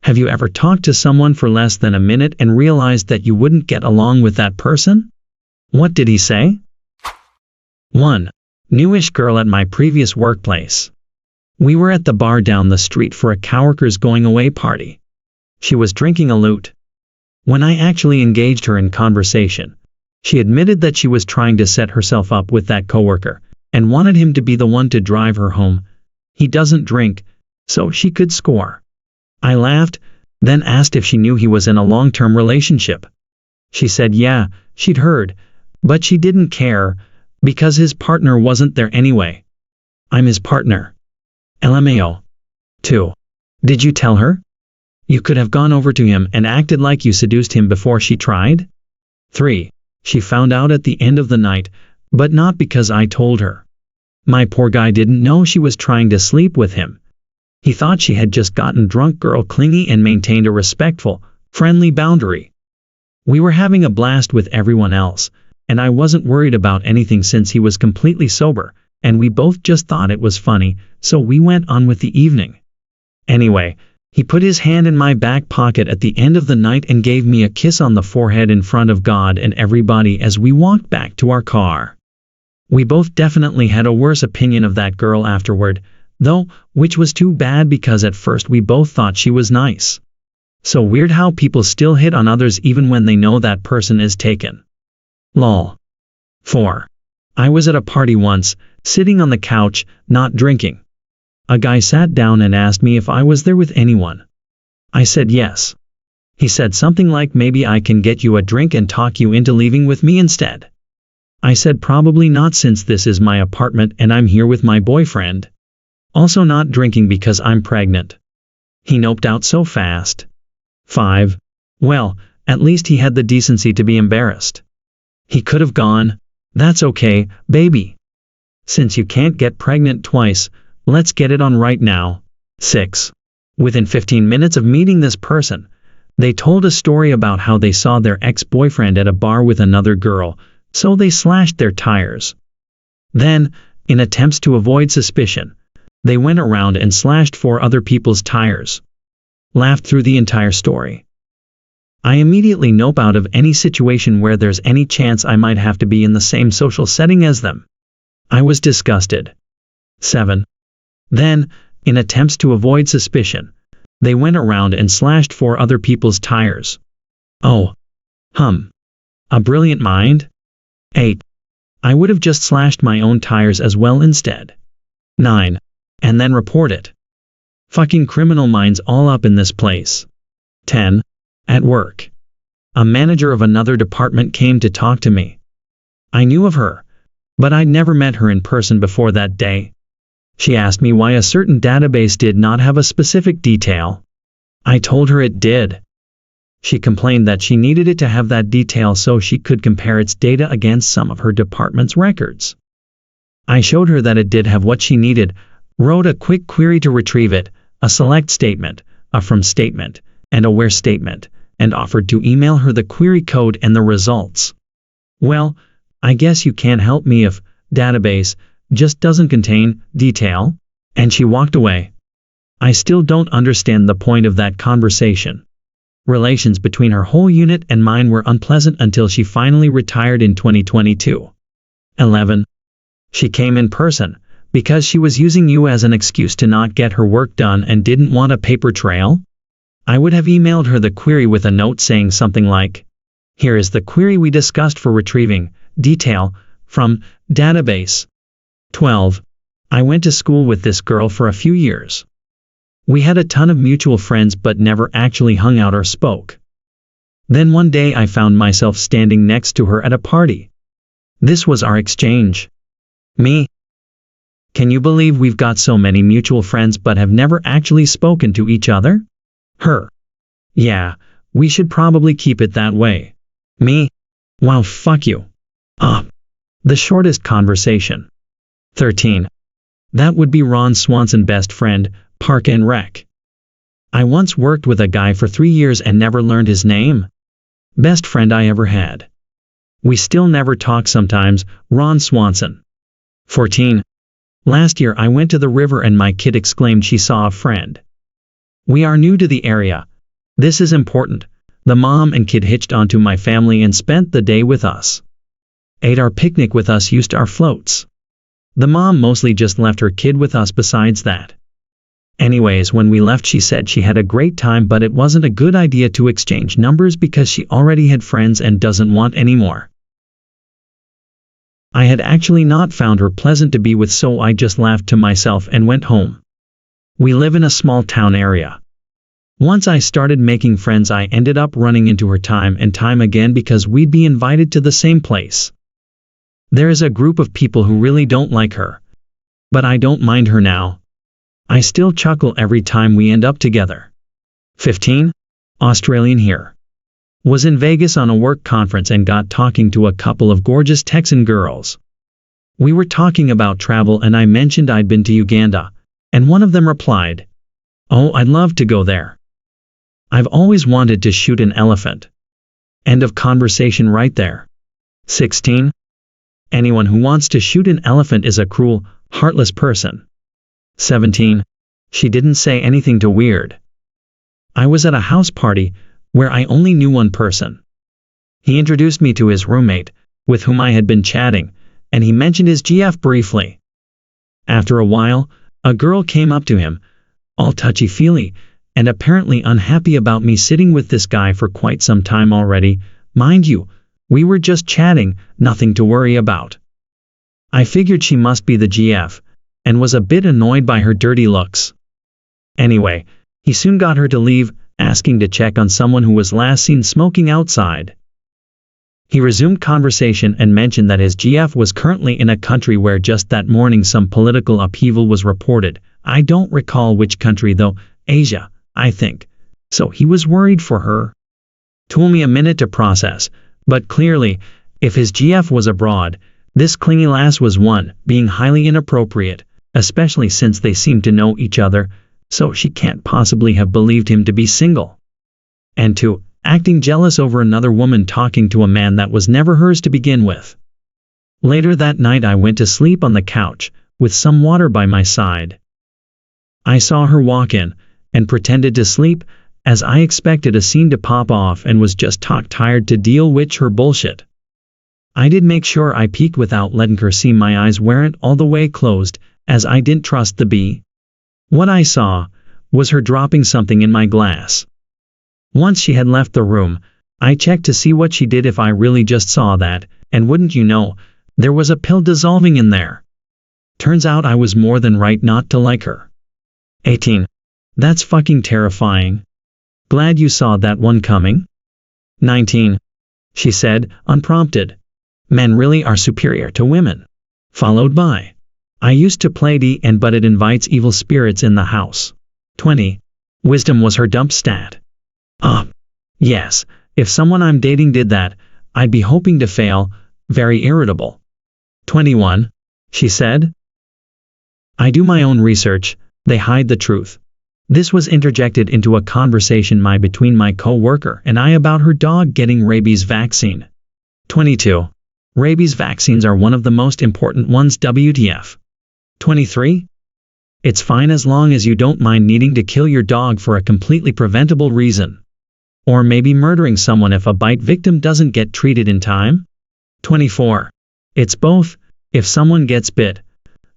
Have you ever talked to someone for less than a minute and realized that you wouldn't get along with that person? What did he say? 1. Newish girl at my previous workplace. We were at the bar down the street for a coworker's going away party. She was drinking a lot. When I actually engaged her in conversation, she admitted that she was trying to set herself up with that coworker and wanted him to be the one to drive her home. He doesn't drink, so she could score. I laughed, then asked if she knew he was in a long-term relationship. She said yeah, she'd heard, but she didn't care, because his partner wasn't there anyway. I'm his partner. LMAO. 2. Did you tell her? You could have gone over to him and acted like you seduced him before she tried? 3. She found out at the end of the night, but not because I told her. My poor guy didn't know she was trying to sleep with him. He thought she had just gotten drunk, girl clingy, and maintained a respectful, friendly boundary. We were having a blast with everyone else, and I wasn't worried about anything since he was completely sober, and we both just thought it was funny, so we went on with the evening. Anyway, he put his hand in my back pocket at the end of the night and gave me a kiss on the forehead in front of God and everybody as we walked back to our car. We both definitely had a worse opinion of that girl afterward, though, which was too bad because at first we both thought she was nice. So weird how people still hit on others even when they know that person is taken. Lol. 4. I was at a party once, sitting on the couch, not drinking. A guy sat down and asked me if I was there with anyone. I said yes. He said something like, maybe I can get you a drink and talk you into leaving with me instead. I said probably not, since this is my apartment and I'm here with my boyfriend. Also not drinking because I'm pregnant. He noped out so fast. 5. Well, at least he had the decency to be embarrassed. He could have gone, that's okay, baby. Since you can't get pregnant twice, let's get it on right now. 6. Within 15 minutes of meeting this person, they told a story about how they saw their ex-boyfriend at a bar with another girl, so they slashed their tires. Then, in attempts to avoid suspicion, they went around and slashed 4 other people's tires. Laughed through the entire story. I immediately nope out of any situation where there's any chance I might have to be in the same social setting as them. I was disgusted. 7. Then, in attempts to avoid suspicion, they went around and slashed 4 other people's tires. Oh. A brilliant mind? 8. I would have just slashed my own tires as well instead. 9. And then report it. Fucking criminal minds all up in this place. 10. At work. A manager of another department came to talk to me. I knew of her, but I'd never met her in person before that day. She asked me why a certain database did not have a specific detail. I told her it did. She complained that she needed it to have that detail so she could compare its data against some of her department's records. I showed her that it did have what she needed, wrote a quick query to retrieve it, a select statement, a from statement, and a where statement, and offered to email her the query code and the results. Well, I guess you can't help me if database just doesn't contain detail, and she walked away. I still don't understand the point of that conversation. Relations between her whole unit and mine were unpleasant until she finally retired in 2022. 11. She came in person, because she was using you as an excuse to not get her work done and didn't want a paper trail? I would have emailed her the query with a note saying something like, here is the query we discussed for retrieving detail from database. 12. I went to school with this girl for a few years. We had a ton of mutual friends but never actually hung out or spoke. Then one day I found myself standing next to her at a party. This was our exchange. Me. Can you believe we've got so many mutual friends but have never actually spoken to each other? Her. Yeah, we should probably keep it that way. Me. Wow, fuck you. The shortest conversation. 13. That would be Ron Swanson, best friend, Park and Rec. I once worked with a guy for 3 years and never learned his name. Best friend I ever had. We still never talk sometimes, Ron Swanson. 14. Last year I went to the river and my kid exclaimed she saw a friend. We are new to the area, This is important. The mom and kid hitched onto my family and spent the day with us. Ate our picnic with us, used our floats. The mom mostly just left her kid with us besides that. Anyways, when we left she said she had a great time but it wasn't a good idea to exchange numbers because she already had friends and doesn't want any more. I had actually not found her pleasant to be with, so I just laughed to myself and went home. We live in a small town area. Once I started making friends I ended up running into her time and time again because we'd be invited to the same place. There is a group of people who really don't like her. But I don't mind her now. I still chuckle every time we end up together. 15. Australian here. Was in Vegas on a work conference and got talking to a couple of gorgeous Texan girls. We were talking about travel and I mentioned I'd been to Uganda, and one of them replied, "Oh, I'd love to go there. I've always wanted to shoot an elephant." End of conversation right there. 16. Anyone who wants to shoot an elephant is a cruel, heartless person. 17. She didn't say anything too weird. I was at a house party where I only knew one person. He introduced me to his roommate, with whom I had been chatting, and he mentioned his GF briefly. After a while, a girl came up to him, all touchy-feely, and apparently unhappy about me sitting with this guy for quite some time already. Mind you, we were just chatting, nothing to worry about. I figured she must be the GF, and was a bit annoyed by her dirty looks. Anyway, he soon got her to leave, asking to check on someone who was last seen smoking outside. He resumed conversation and mentioned that his GF was currently in a country where just that morning some political upheaval was reported. I don't recall which country though, Asia, I think. So he was worried for her. Took me a minute to process, but clearly, if his GF was abroad, this clingy lass was one, being highly inappropriate, especially since they seemed to know each other, so she can't possibly have believed him to be single. And 2, acting jealous over another woman talking to a man that was never hers to begin with. Later that night I went to sleep on the couch, with some water by my side. I saw her walk in, and pretended to sleep, as I expected a scene to pop off and was just tired to deal with her bullshit. I did make sure I peeked without letting her see my eyes weren't all the way closed, as I didn't trust the bee. What I saw was her dropping something in my glass. Once she had left the room, I checked to see what she did if I really just saw that, and wouldn't you know, there was a pill dissolving in there. Turns out I was more than right not to like her. 18. That's fucking terrifying. Glad you saw that one coming. 19. She said, unprompted. Men really are superior to women. Followed by, I used to play D&D but it invites evil spirits in the house. 20. Wisdom was her dump stat. Yes, if someone I'm dating did that, I'd be hoping to fail, very irritable. 21. She said, I do my own research, they hide the truth. This was interjected into a conversation between my co-worker and I about her dog getting rabies vaccine. 22. Rabies vaccines are one of the most important ones, WTF. 23. It's fine as long as you don't mind needing to kill your dog for a completely preventable reason. Or maybe murdering someone if a bite victim doesn't get treated in time. 24. It's both. If someone gets bit,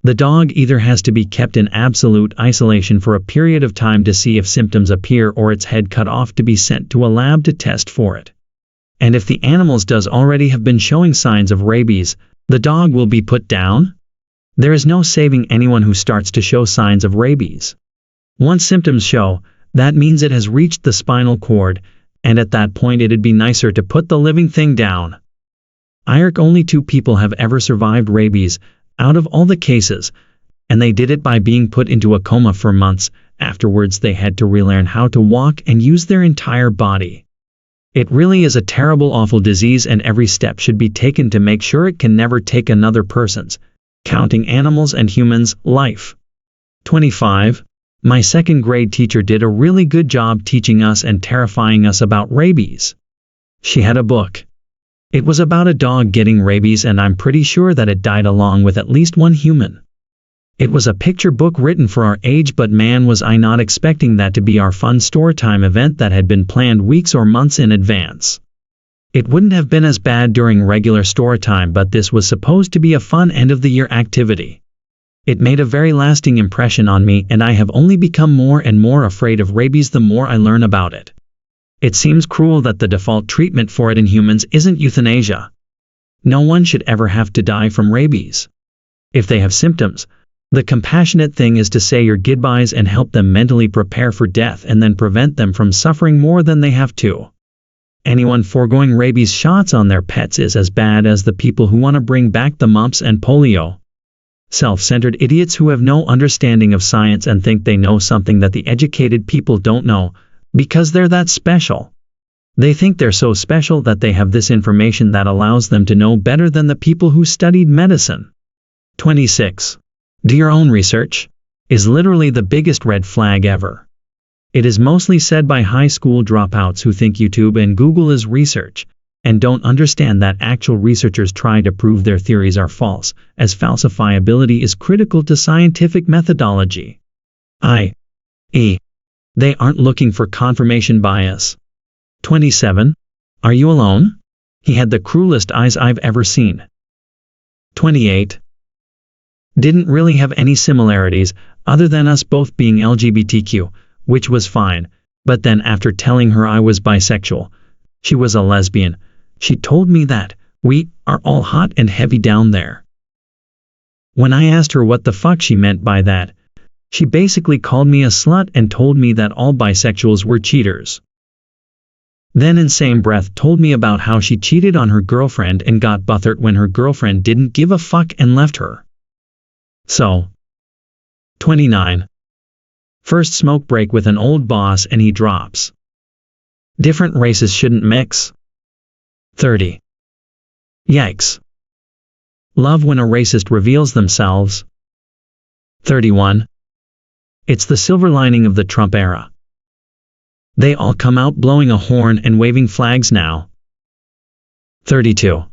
the dog either has to be kept in absolute isolation for a period of time to see if symptoms appear or its head cut off to be sent to a lab to test for it. And if the animals does already have been showing signs of rabies, the dog will be put down. There is no saving anyone who starts to show signs of rabies. Once symptoms show, that means it has reached the spinal cord, and at that point it'd be nicer to put the living thing down. Only 2 people have ever survived rabies, out of all the cases, and they did it by being put into a coma for months. Afterwards they had to relearn how to walk and use their entire body. It really is a terrible, awful disease and every step should be taken to make sure it can never take another person's, counting animals and humans, life. 25. My 2nd grade teacher did a really good job teaching us and terrifying us about rabies. She had a book. It was about a dog getting rabies and I'm pretty sure that it died along with at least one human. It was a picture book written for our age, but man, was I not expecting that to be our fun storytime event that had been planned weeks or months in advance. It wouldn't have been as bad during regular storytime, but this was supposed to be a fun end-of-the-year activity. It made a very lasting impression on me, and I have only become more and more afraid of rabies the more I learn about it. It seems cruel that the default treatment for it in humans isn't euthanasia. No one should ever have to die from rabies. If they have symptoms, the compassionate thing is to say your goodbyes and help them mentally prepare for death, and then prevent them from suffering more than they have to. Anyone foregoing rabies shots on their pets is as bad as the people who want to bring back the mumps and polio. Self-centered idiots who have no understanding of science and think they know something that the educated people don't know, because they're that special. They think they're so special that they have this information that allows them to know better than the people who studied medicine. 26. Do your own research is literally the biggest red flag ever. It is mostly said by high school dropouts who think YouTube and Google is research, and don't understand that actual researchers try to prove their theories are false, as falsifiability is critical to scientific methodology. i.e., they aren't looking for confirmation bias. 27. Are you alone? He had the cruelest eyes I've ever seen. 28. Didn't really have any similarities, other than us both being LGBTQ, which was fine, but then after telling her I was bisexual, she was a lesbian, she told me that we are all hot and heavy down there. When I asked her what the fuck she meant by that, she basically called me a slut and told me that all bisexuals were cheaters. Then in same breath told me about how she cheated on her girlfriend and got bothered when her girlfriend didn't give a fuck and left her. So. 29. First smoke break with an old boss and he drops. Different races shouldn't mix. 30. Yikes. Love when a racist reveals themselves. 31. It's the silver lining of the Trump era. They all come out blowing a horn and waving flags now. 32.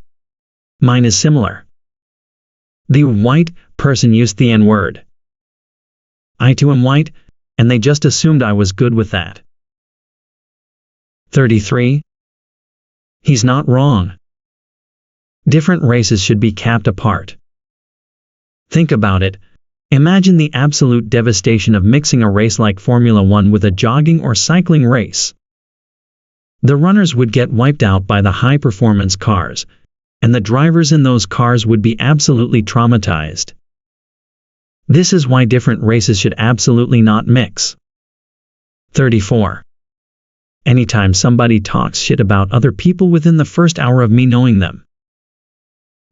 Mine is similar. The white person used the N-word. I too am white, and they just assumed I was good with that. 33. He's not wrong. Different races should be kept apart. Think about it. Imagine the absolute devastation of mixing a race like Formula One with a jogging or cycling race. The runners would get wiped out by the high-performance cars, and the drivers in those cars would be absolutely traumatized. This is why different races should absolutely not mix. 34. Anytime somebody talks shit about other people within the first hour of me knowing them.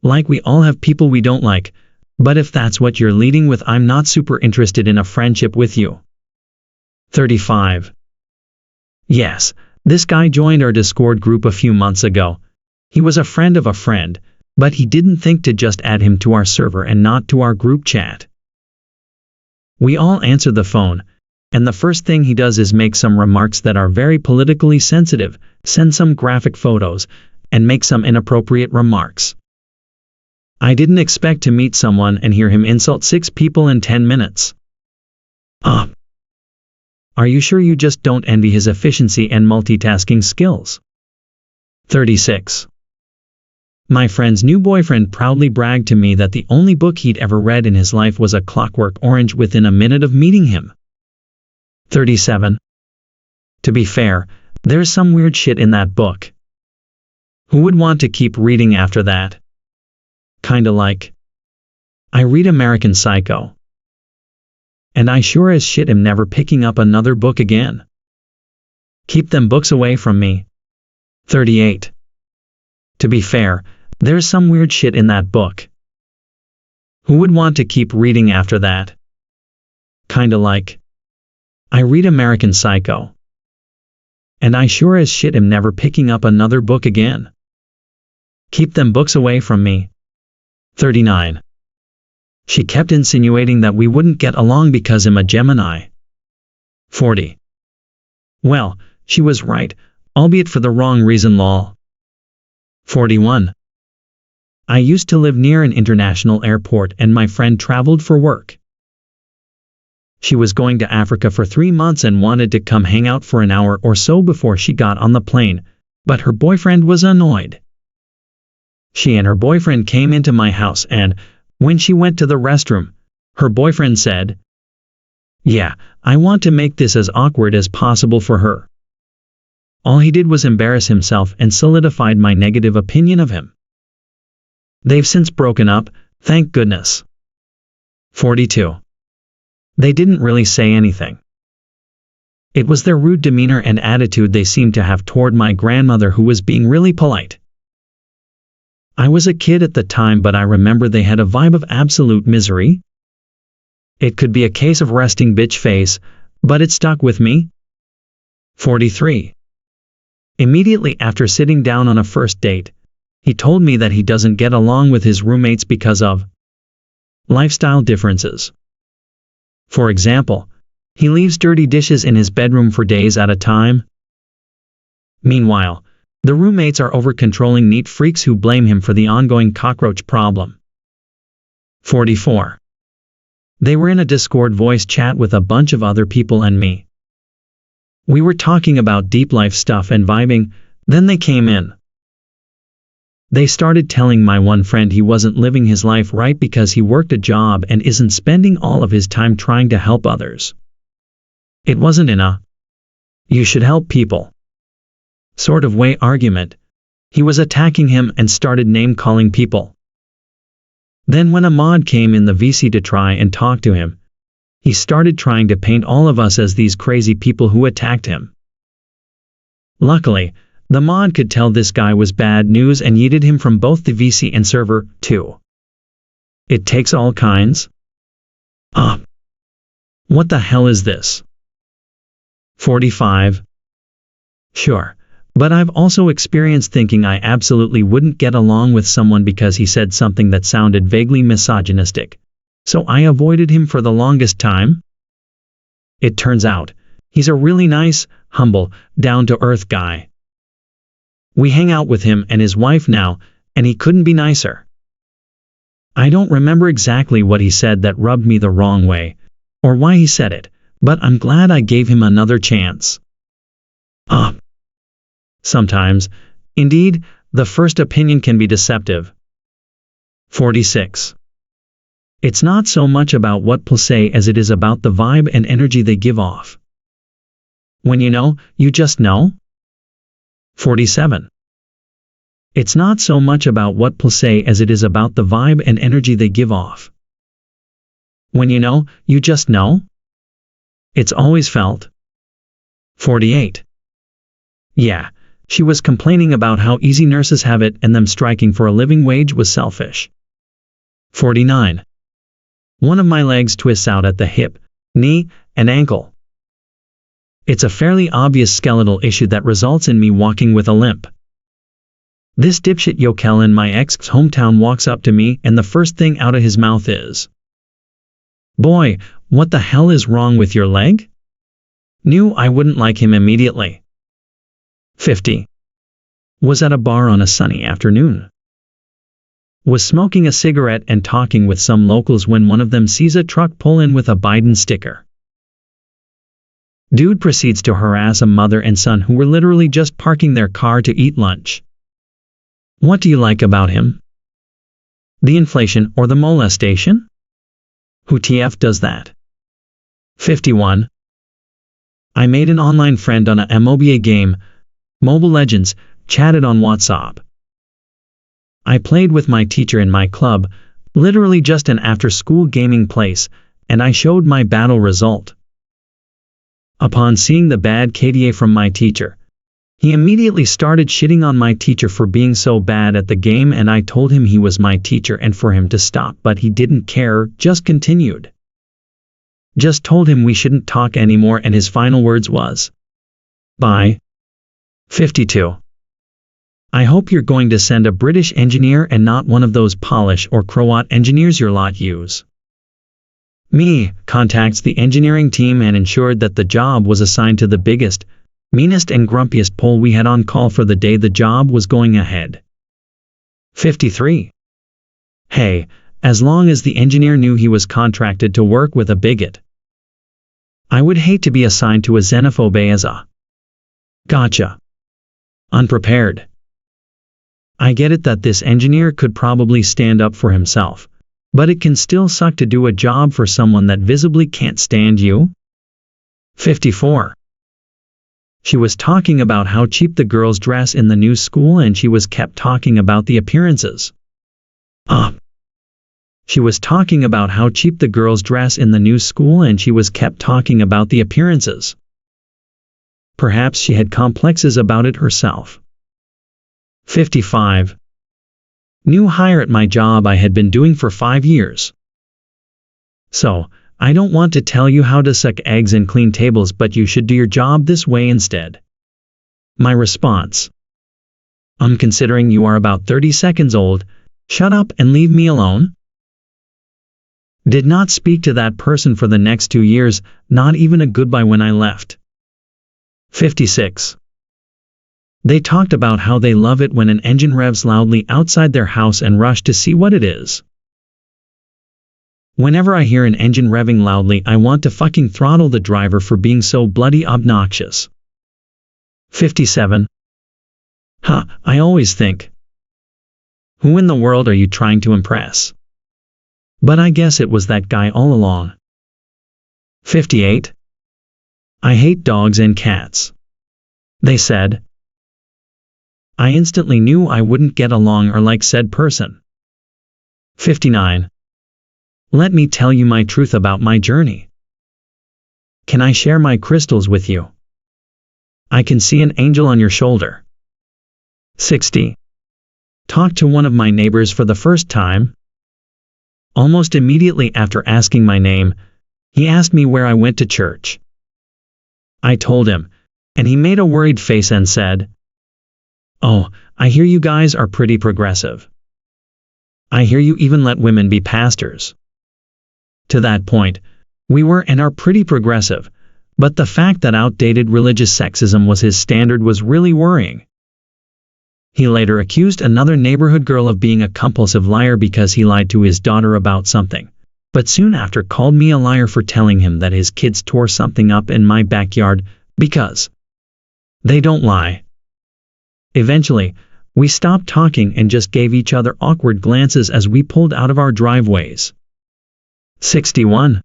Like we all have people we don't like, but if that's what you're leading with, I'm not super interested in a friendship with you. 35. Yes, this guy joined our Discord group a few months ago. He was a friend of a friend, but he didn't think to just add him to our server and not to our group chat. We all answer the phone, and the first thing he does is make some remarks that are very politically sensitive, send some graphic photos, and make some inappropriate remarks. I didn't expect to meet someone and hear him insult 6 people in 10 minutes. Are you sure you just don't envy his efficiency and multitasking skills? 36. My friend's new boyfriend proudly bragged to me that the only book he'd ever read in his life was A Clockwork Orange within a minute of meeting him. 37. To be fair, there's some weird shit in that book. Who would want to keep reading after that? Kinda like. I read American Psycho. And I sure as shit am never picking up another book again. Keep them books away from me. 38. To be fair, there's some weird shit in that book. Who would want to keep reading after that? Kinda like. I read American Psycho. And I sure as shit am never picking up another book again. Keep them books away from me. 39. She kept insinuating that we wouldn't get along because I'm a Gemini. 40. Well, she was right, albeit for the wrong reason lol. 41. I used to live near an international airport and my friend traveled for work. She was going to Africa for 3 months and wanted to come hang out for an hour or so before she got on the plane, but her boyfriend was annoyed. She and her boyfriend came into my house and, when she went to the restroom, her boyfriend said, "Yeah, I want to make this as awkward as possible for her." All he did was embarrass himself and solidified my negative opinion of him. They've since broken up, thank goodness. 42. They didn't really say anything. It was their rude demeanor and attitude they seemed to have toward my grandmother, who was being really polite. I was a kid at the time, but I remember they had a vibe of absolute misery. It could be a case of resting bitch face, but it stuck with me. 43. Immediately after sitting down on a first date, he told me that he doesn't get along with his roommates because of lifestyle differences. For example, he leaves dirty dishes in his bedroom for days at a time. Meanwhile, the roommates are over-controlling neat freaks who blame him for the ongoing cockroach problem. 44. They were in a Discord voice chat with a bunch of other people and me. We were talking about deep life stuff and vibing, then they came in. They started telling my one friend he wasn't living his life right because he worked a job and isn't spending all of his time trying to help others. It wasn't in a "you should help people" sort of way argument. He was attacking him and started name-calling people. Then when a mod came in the VC to try and talk to him, he started trying to paint all of us as these crazy people who attacked him. Luckily, the mod could tell this guy was bad news and yeeted him from both the VC and server, too. It takes all kinds. What the hell is this? 45. Sure, but I've also experienced thinking I absolutely wouldn't get along with someone because he said something that sounded vaguely misogynistic, so I avoided him for the longest time. It turns out, he's a really nice, humble, down-to-earth guy. We hang out with him and his wife now, and he couldn't be nicer. I don't remember exactly what he said that rubbed me the wrong way, or why he said it, but I'm glad I gave him another chance. Sometimes, indeed, the first opinion can be deceptive. 46. It's not so much about what people say as it is about the vibe and energy they give off. When you know, you just know. 47. It's not so much about what people say as it is about the vibe and energy they give off. When you know, you just know. It's always felt. 48. Yeah, she was complaining about how easy nurses have it and them striking for a living wage was selfish. 49. One of my legs twists out at the hip, knee, and ankle. It's a fairly obvious skeletal issue that results in me walking with a limp. This dipshit yokel in my ex's hometown walks up to me and the first thing out of his mouth is, "Boy, what the hell is wrong with your leg?" Knew I wouldn't like him immediately. 50. Was at a bar on a sunny afternoon. Was smoking a cigarette and talking with some locals when one of them sees a truck pull in with a Biden sticker. Dude proceeds to harass a mother and son who were literally just parking their car to eat lunch. What do you like about him? The inflation or the molestation? Who TF does that? 51. I made an online friend on a MOBA game, Mobile Legends, chatted on WhatsApp. I played with my teacher in my club, literally just an after-school gaming place, and I showed my battle result. Upon seeing the bad KDA from my teacher, he immediately started shitting on my teacher for being so bad at the game, and I told him he was my teacher and for him to stop, but he didn't care, just continued. Just told him we shouldn't talk anymore and his final words was, "Bye." 52. I hope you're going to send a British engineer and not one of those Polish or Croat engineers your lot use. Me contacts the engineering team and ensured that the job was assigned to the biggest, meanest and grumpiest Pole we had on call for the day the job was going ahead. 53. Hey, as long as the engineer knew he was contracted to work with a bigot. I would hate to be assigned to a xenophobe as a gotcha. Unprepared. I get it that this engineer could probably stand up for himself, but it can still suck to do a job for someone that visibly can't stand you. 54. She was talking about how cheap the girls dress in the new school and she was kept talking about the appearances. She was talking about how cheap the girls dress in the new school and she was kept talking about the appearances. Perhaps she had complexes about it herself. 55. New hire at my job I had been doing for 5 years. So, I don't want to tell you how to suck eggs and clean tables, but you should do your job this way instead. My response. Considering you are about 30 seconds old, shut up and leave me alone. Did not speak to that person for the next 2 years, not even a goodbye when I left. 56. They talked about how they love it when an engine revs loudly outside their house and rush to see what it is. Whenever I hear an engine revving loudly, I want to fucking throttle the driver for being so bloody obnoxious. 57. I always think, who in the world are you trying to impress? But I guess it was that guy all along. 58. I hate dogs and cats. They said. I instantly knew I wouldn't get along or like said person. 59. Let me tell you my truth about my journey. Can I share my crystals with you? I can see an angel on your shoulder. 60. Talked to one of my neighbors for the first time. Almost immediately after asking my name, he asked me where I went to church. I told him, and he made a worried face and said, "Oh, I hear you guys are pretty progressive. I hear you even let women be pastors." To that point, we were and are pretty progressive, but the fact that outdated religious sexism was his standard was really worrying. He later accused another neighborhood girl of being a compulsive liar because he lied to his daughter about something, but soon after called me a liar for telling him that his kids tore something up in my backyard, because they don't lie. Eventually, we stopped talking and just gave each other awkward glances as we pulled out of our driveways. 61.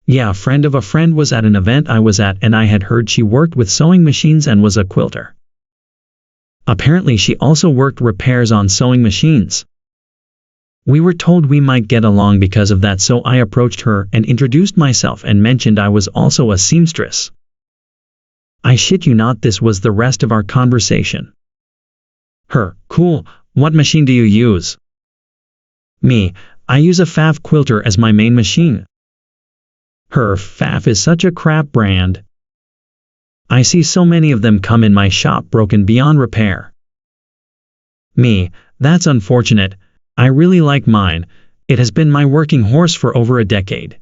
Yeah, a friend of a friend was at an event I was at and I had heard she worked with sewing machines and was a quilter. Apparently she also worked repairs on sewing machines. We were told we might get along because of that, so I approached her and introduced myself and mentioned I was also a seamstress. I shit you not, this was the rest of our conversation. Her, cool, what machine do you use? Me, I use a Pfaff quilter as my main machine. Her, Pfaff is such a crap brand. I see so many of them come in my shop broken beyond repair. Me, that's unfortunate, I really like mine, it has been my working horse for over a decade.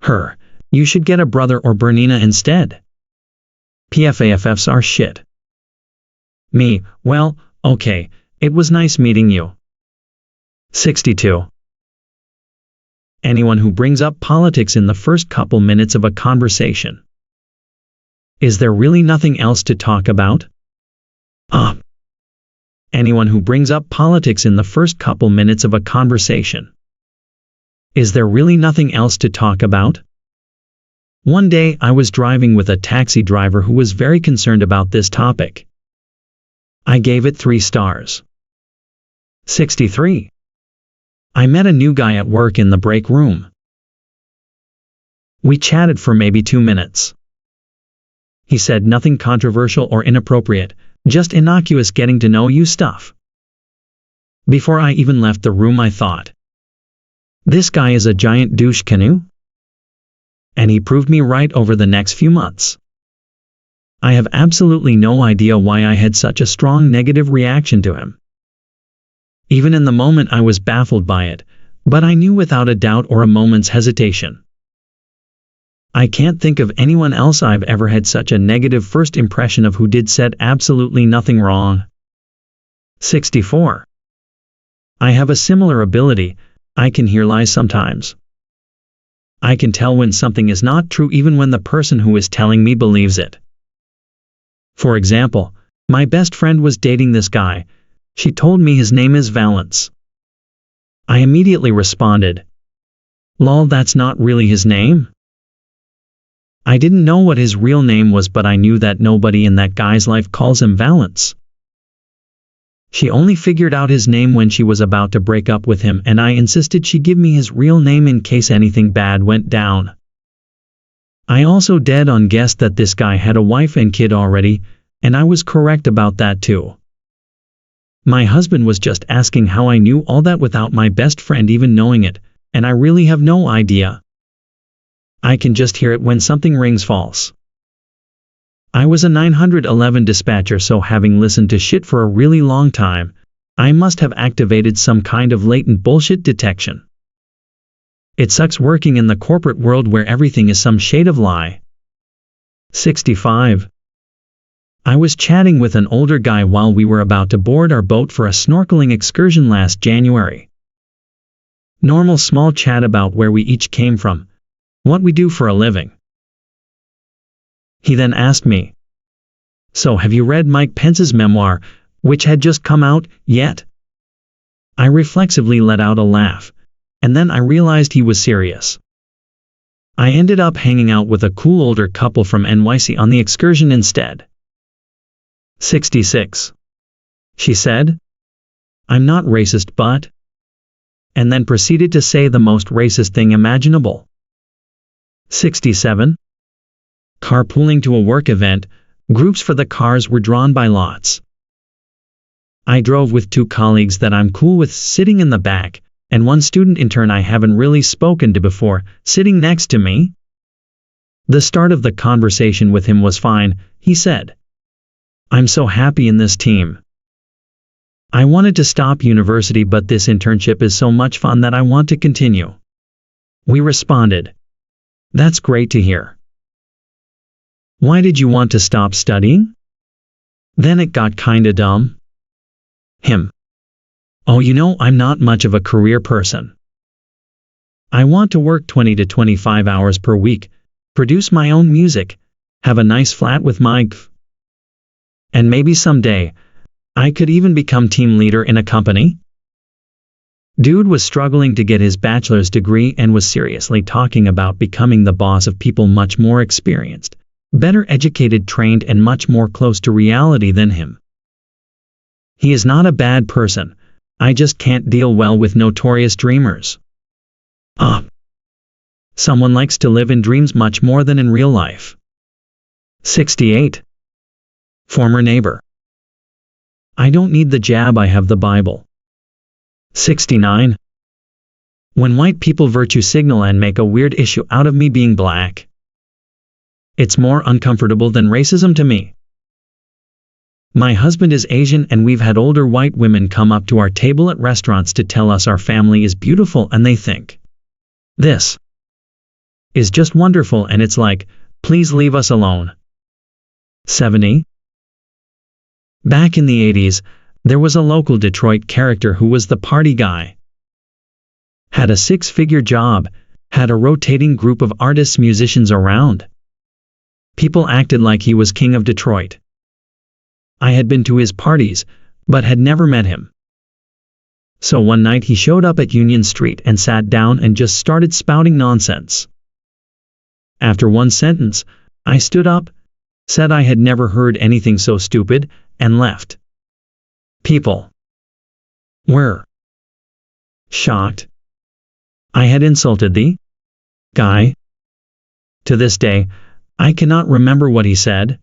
Her, you should get a Brother or Bernina instead. PFAFFs are shit. Me, well, okay, it was nice meeting you. 62. Anyone who brings up politics in the first couple minutes of a conversation. Is there really nothing else to talk about? Anyone who brings up politics in the first couple minutes of a conversation. Is there really nothing else to talk about? One day I was driving with a taxi driver who was very concerned about this topic. I gave it 3 stars. 63. I met a new guy at work in the break room. We chatted for maybe 2 minutes. He said nothing controversial or inappropriate, just innocuous getting to know you stuff. Before I even left the room I thought, this guy is a giant douche canoe? And he proved me right over the next few months. I have absolutely no idea why I had such a strong negative reaction to him. Even in the moment I was baffled by it, but I knew without a doubt or a moment's hesitation. I can't think of anyone else I've ever had such a negative first impression of who said absolutely nothing wrong. 64. I have a similar ability, I can hear lies sometimes. I can tell when something is not true even when the person who is telling me believes it. For example, my best friend was dating this guy. She told me his name is Valence. I immediately responded, "Lol, that's not really his name." I didn't know what his real name was, but I knew that nobody in that guy's life calls him Valence. She only figured out his name when she was about to break up with him, and I insisted she give me his real name in case anything bad went down. I also dead on guessed that this guy had a wife and kid already, and I was correct about that too. My husband was just asking how I knew all that without my best friend even knowing it, and I really have no idea. I can just hear it when something rings false. I was a 911 dispatcher, so having listened to shit for a really long time, I must have activated some kind of latent bullshit detection. It sucks working in the corporate world where everything is some shade of lie. 65. I was chatting with an older guy while we were about to board our boat for a snorkeling excursion last January. Normal small chat about where we each came from, what we do for a living. He then asked me, "So have you read Mike Pence's memoir, which had just come out, yet?" I reflexively let out a laugh, and then I realized he was serious. I ended up hanging out with a cool older couple from NYC on the excursion instead. 66. She said, "I'm not racist but," and then proceeded to say the most racist thing imaginable. 67. Carpooling to a work event, groups for the cars were drawn by lots. I drove with two colleagues that I'm cool with sitting in the back, and one student intern I haven't really spoken to before, sitting next to me. The start of the conversation with him was fine. He said, "I'm so happy in this team. I wanted to stop university, but this internship is so much fun that I want to continue." We responded, "That's great to hear. Why did you want to stop studying?" Then it got kinda dumb. Him. "Oh, I'm not much of a career person. I want to work 20 to 25 hours per week, produce my own music, have a nice flat with my and maybe someday, I could even become team leader in a company." Dude was struggling to get his bachelor's degree and was seriously talking about becoming the boss of people much more experienced, better educated, trained, and much more close to reality than him. He is not a bad person. I just can't deal well with notorious dreamers. Someone likes to live in dreams much more than in real life. 68. Former neighbor. I don't need the jab, I have the Bible. 69. When white people virtue signal and make a weird issue out of me being black. It's more uncomfortable than racism to me. My husband is Asian, and we've had older white women come up to our table at restaurants to tell us our family is beautiful and they think this is just wonderful, and it's like, please leave us alone. 70. Back in the 80s, there was a local Detroit character who was the party guy. Had a 6-figure job, had a rotating group of artists, musicians around. People acted like he was king of Detroit. I had been to his parties, but had never met him. So one night he showed up at Union Street and sat down and just started spouting nonsense. After one sentence, I stood up, said I had never heard anything so stupid, and left. People were shocked. I had insulted the guy. To this day, I cannot remember what he said.